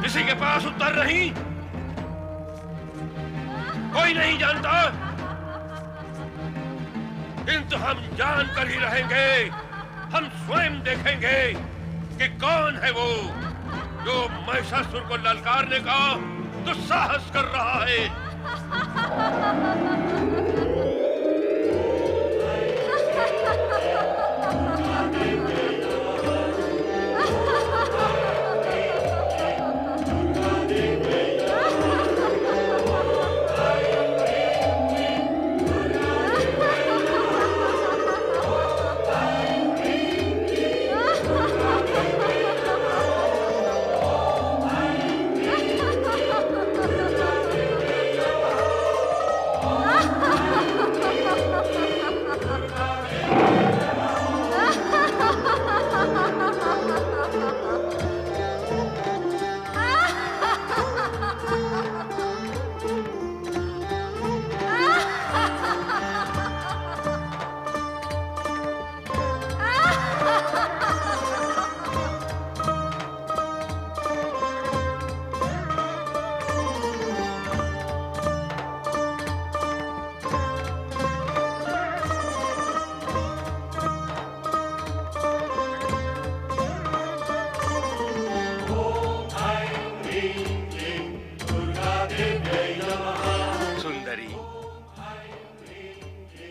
किसी के पास उत्तर नहीं? कोई नहीं जानता? किंतु हम जान कर ही रहेंगे। हम स्वयं देखेंगे कि कौन है वो जो महिषासुर को ललकारने का दुस्साहस कर रहा है।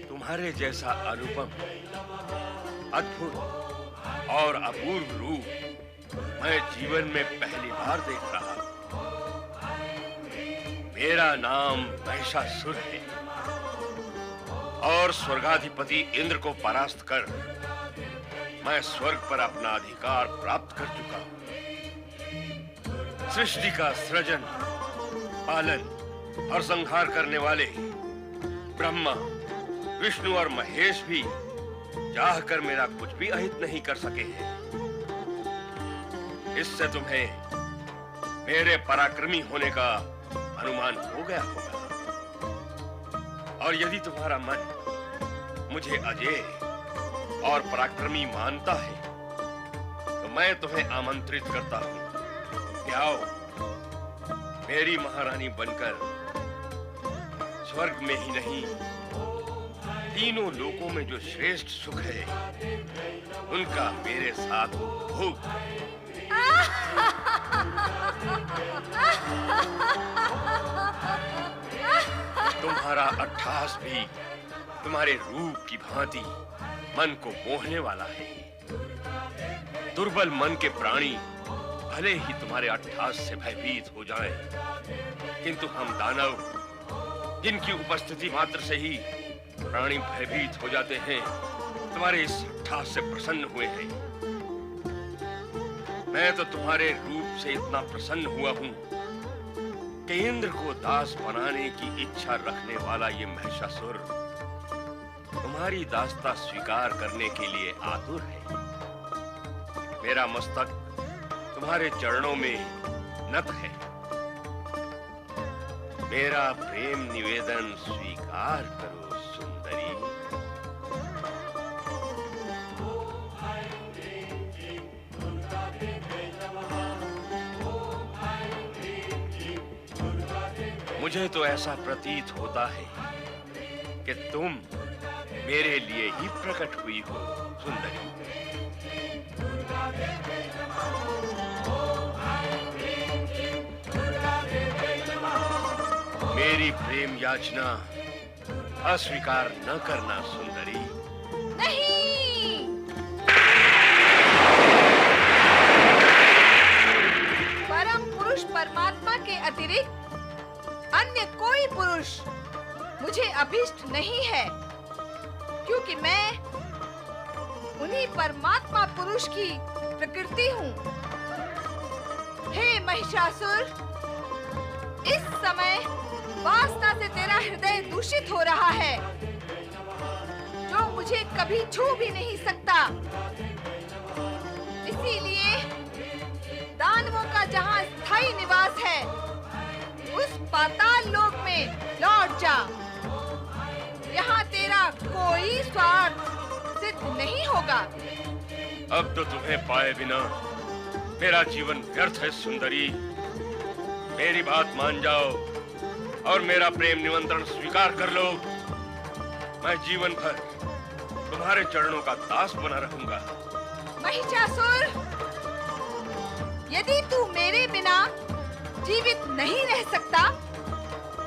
तुम्हारे जैसा अनुपम, अद्भुत और अपूर्व रूप मैं जीवन में पहली बार देख रहा हूं। मेरा नाम महिषासुर है और स्वर्गाधिपति इंद्र को परास्त कर मैं स्वर्ग पर अपना अधिकार प्राप्त कर चुका हूं। सृष्टि का सृजन, पालन और संहार करने वाले ब्रह्मा, विष्णु और महेश भी चाहकर मेरा कुछ भी अहित नहीं कर सके हैं। इससे तुम्हें मेरे पराक्रमी होने का अनुमान हो गया होगा। और यदि तुम्हारा मन मुझे अजेय और पराक्रमी मानता है तो मैं तुम्हें आमंत्रित करता हूं कि आओ, मेरी महारानी बनकर स्वर्ग में ही नहीं, तीनों लोकों में जो श्रेष्ठ सुख है उनका मेरे साथ भोग। तुम्हारा अट्टहास भी तुम्हारे रूप की भांति मन को मोहने वाला है। दुर्बल मन के प्राणी भले ही तुम्हारे अट्टहास से भयभीत हो जाएं, किंतु हम दानव जिनकी उपस्थिति मात्र से ही प्राणी भयभीत हो जाते हैं, तुम्हारे इस अट्टहास से प्रसन्न हुए हैं। मैं तो तुम्हारे रूप से इतना प्रसन्न हुआ हूं कि इंद्र को दास बनाने की इच्छा रखने वाला ये महिषासुर तुम्हारी दासता स्वीकार करने के लिए आतुर है। मेरा मस्तक तुम्हारे चरणों में नत है। मेरा प्रेम निवेदन स्वीकार करो सुंदरी। मुझे तो ऐसा प्रतीत होता है कि तुम मेरे लिए ही प्रकट हुई हो सुंदरी। मेरी प्रेम याचना अस्वीकार न करना सुंदरी। नहीं! परम पुरुष परमात्मा के अतिरिक्त अन्य कोई पुरुष मुझे अभीष्ट नहीं है, क्योंकि मैं उन्हीं परमात्मा पुरुष की प्रकृति हूँ। हे महिषासुर, इस समय वासना से तेरा हृदय दूषित हो रहा है, जो मुझे कभी छू भी नहीं सकता। इसीलिए दानवों का जहाँ स्थायी निवास है, उस पाताल लोक में लौट जा। यहाँ तेरा कोई स्वार्थ सिद्ध नहीं होगा। अब तो तुम्हें पाए बिना मेरा जीवन व्यर्थ है सुंदरी। मेरी बात मान जाओ और मेरा प्रेम निमंत्रण स्वीकार कर लो। मैं जीवन भर तुम्हारे चरणों का दास बना रहूंगा। महिषासुर, यदि तू मेरे बिना जीवित नहीं रह सकता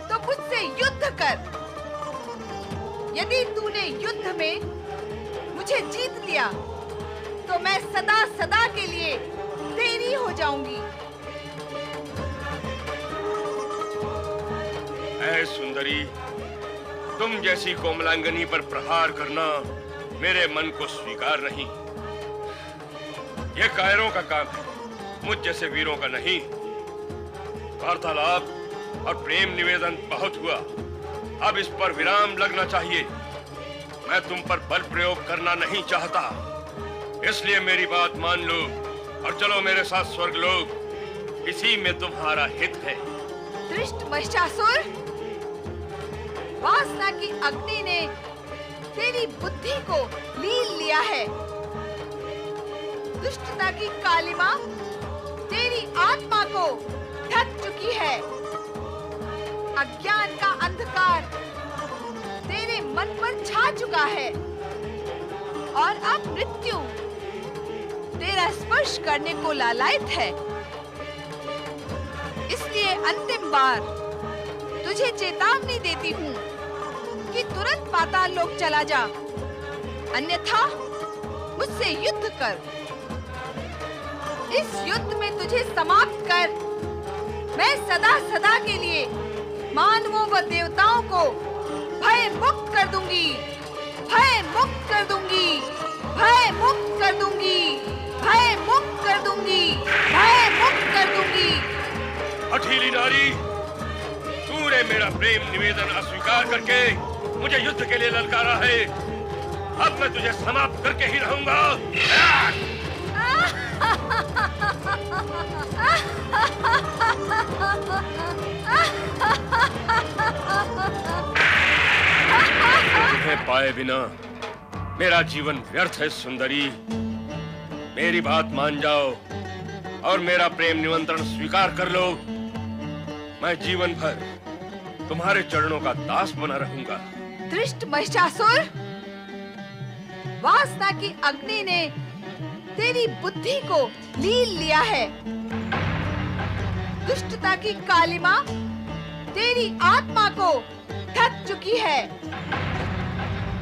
तो मुझसे युद्ध कर। यदि तूने युद्ध में मुझे जीत लिया तो मैं सदा सदा के लिए तेरी हो जाऊंगी। ऐ सुंदरी, तुम जैसी कोमलांगनी पर प्रहार करना मेरे मन को स्वीकार नहीं। ये कायरों का काम है, मुझ जैसे वीरों का नहीं। वार्तालाप और प्रेम निवेदन बहुत हुआ, अब इस पर विराम लगना चाहिए। मैं तुम पर बल प्रयोग करना नहीं चाहता, इसलिए मेरी बात मान लो और चलो मेरे साथ स्वर्गलोक। इसी में तुम्हारा हित है। दुष्ट महिषासुर, वासना की अग्नि ने तेरी बुद्धि को लील लिया है। दुष्टता की कालिमा तेरी आत्मा को ढक चुकी है। अज्ञान का अंधकार तेरे मन पर छा चुका है और अब मृत्यु तेरा स्पर्श करने को लालायित है। इसलिए अंतिम बार तुझे चेतावनी देती हूँ कि तुरंत पाताल लोक चला जा, अन्यथा मुझसे युद्ध कर। इस युद्ध में तुझे समाप्त कर मैं सदा सदा के लिए मानवों व देवताओं को भय मुक्त कर दूंगी, भय मुक्त कर दूंगी, भय मुक्त कर दूंगी, भय मुक्त कर दूंगी, भय मुक्त कर दूंगी। अठीली नारी, तूने मेरा प्रेम निवेदन अस्वीकार करके मुझे युद्ध के लिए ललकारा है। अब मैं तुझे समाप्त करके ही रहूंगा। तुम्हें पाए बिना मेरा जीवन व्यर्थ है सुंदरी। मेरी बात मान जाओ और मेरा प्रेम निमंत्रण स्वीकार कर लो। मैं जीवन भर तुम्हारे चरणों का दास बना रहूंगा। दुष्ट महिषासुर, वासना की अग्नि ने तेरी बुद्धि को लील लिया है। दुष्टता की कालिमा तेरी आत्मा को ढक चुकी है।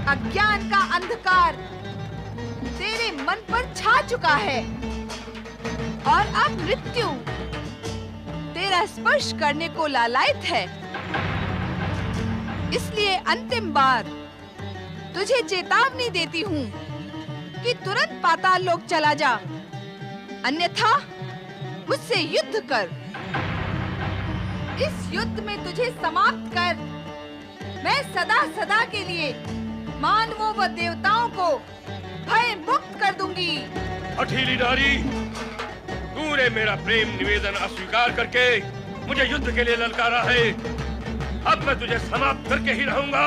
अज्ञान का अंधकार तेरे मन पर छा चुका है और अब मृत्यु तेरा स्पर्श करने को लालायित है। इसलिए अंतिम बार तुझे चेतावनी देती हूँ कि तुरंत पाताल लोक चला जा, अन्यथा मुझसे युद्ध कर। इस युद्ध में तुझे समाप्त कर मैं सदा सदा के लिए मानवों व देवताओं को भय मुक्त कर दूंगी। अठीली नारी, तूने मेरा प्रेम निवेदन अस्वीकार करके मुझे युद्ध के लिए ललकारा है। अब मैं तुझे समाप्त करके ही रहूंगा।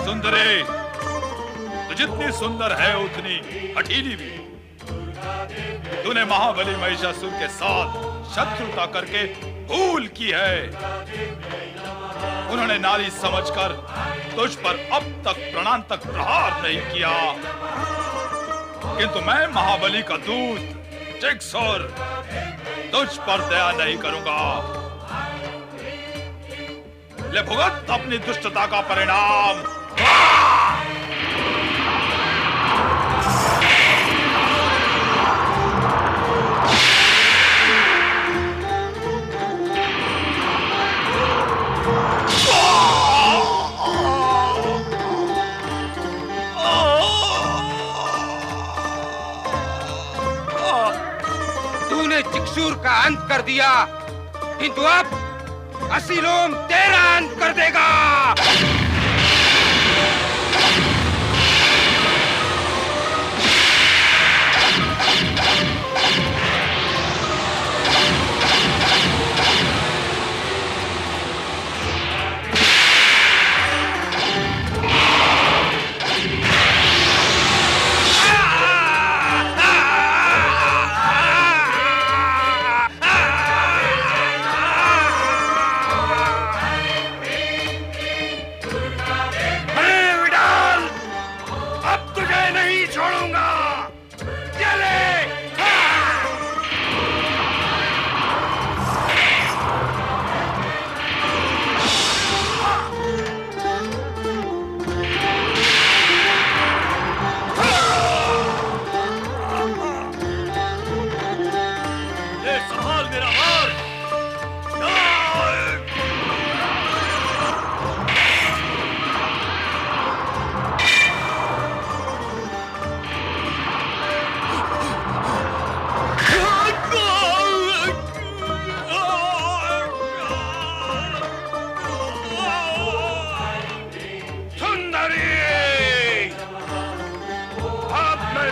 सुंदरी, तू जितनी सुंदर है उतनी हठीली भी। तूने महाबली महिषासुर के साथ शत्रुता करके भूल की है। उन्होंने नारी समझकर तुझ पर अब तक प्राणांतक प्रहार नहीं किया, किंतु मैं महाबली का दूत जिक्सुर तुझ पर दया नहीं करूंगा। ले भुगत अपनी दुष्टता का परिणाम। तूने जिक्सुर का अंत कर दिया, किंतु अब असीलोम तेरा अंत कर देगा।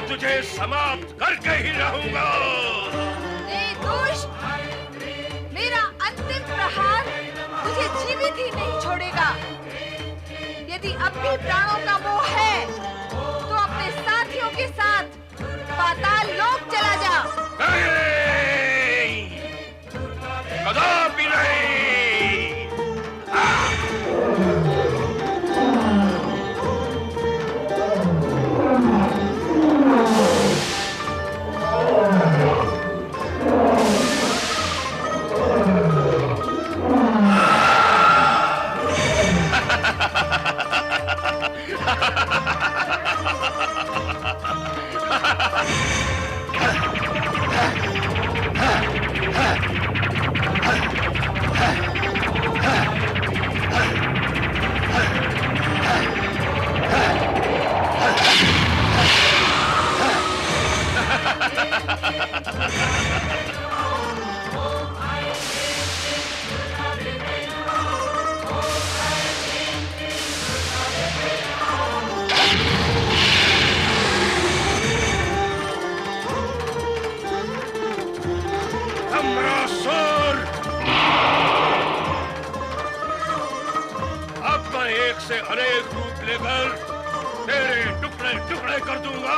तुझे समाप्त करके ही रहूंगा। दुष्ट, मेरा अंतिम प्रहार तुझे जीवित ही नहीं छोड़ेगा। यदि अब भी प्राणों का मोह है, तो अपने साथियों के साथ पाताल लोक चला जा। नहीं, कदापि नहीं। से अनेक रूप लेकर तेरे टुकड़े टुकड़े कर दूंगा।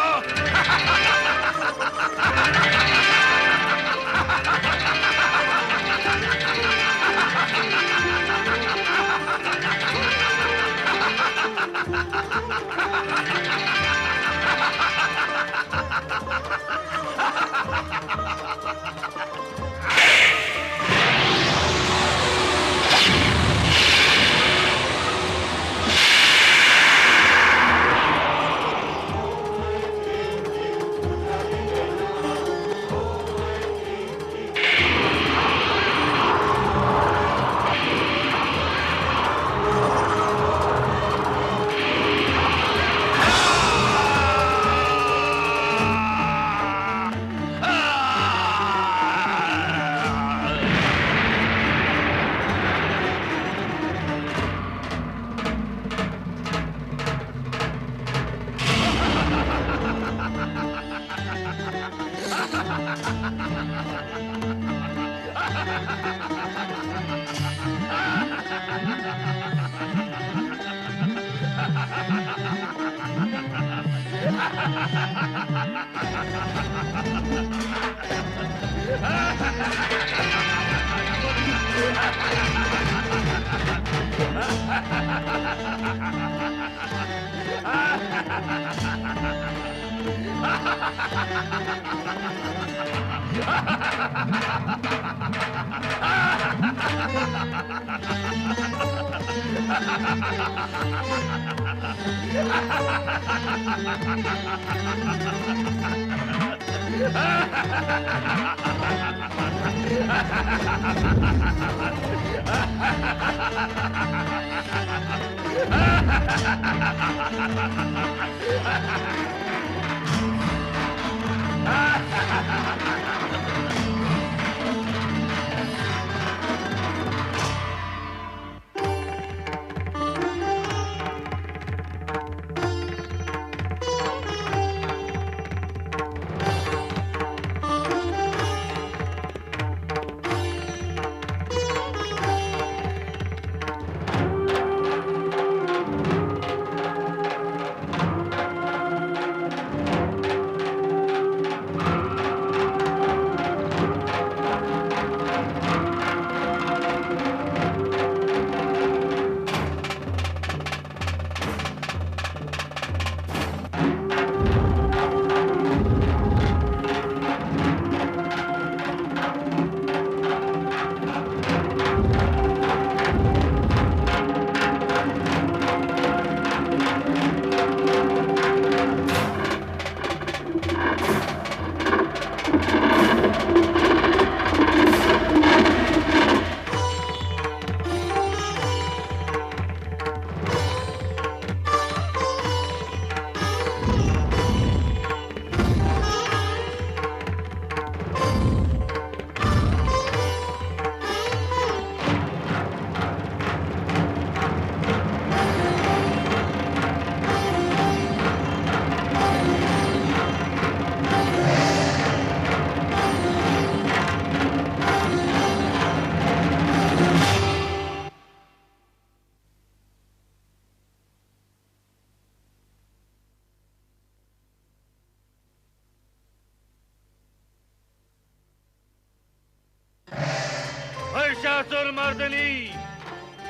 महिषासुरमर्दिनी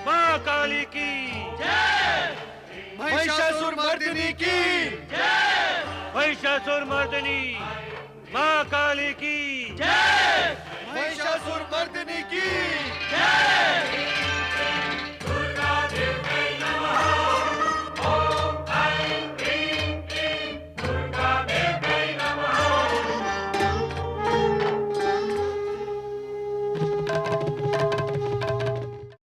माँ काली की जय। महिषासुरमर्दिनी की जय। महिषासुरमर्दिनी माँ काली की जय। महिषासुरमर्दिनी की जय।